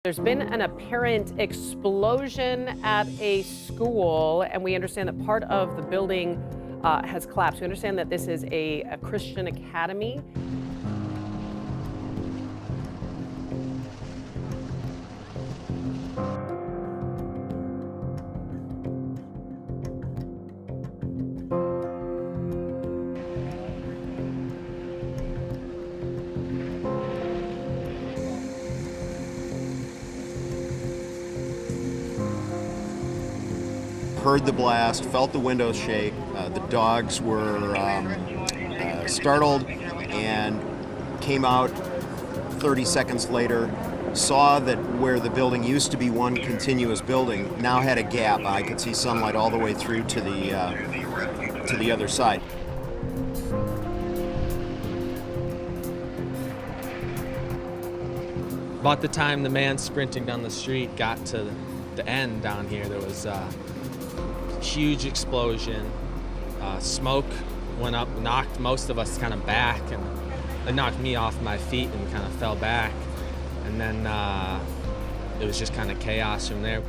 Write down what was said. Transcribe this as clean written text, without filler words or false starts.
There's been an apparent explosion at a school, and we understand that part of the building has collapsed. We understand that this is a Christian academy. Heard the blast, felt the windows shake. The dogs were startled and came out 30 seconds later. Saw that where the building used to be one continuous building now had a gap. I could see sunlight all the way through to the other side. About the time the man sprinting down the street got to the end down here, there was a huge explosion. Smoke went up, knocked most of us kind of back, and it knocked me off my feet and kind of fell back. And then it was just kind of chaos from there.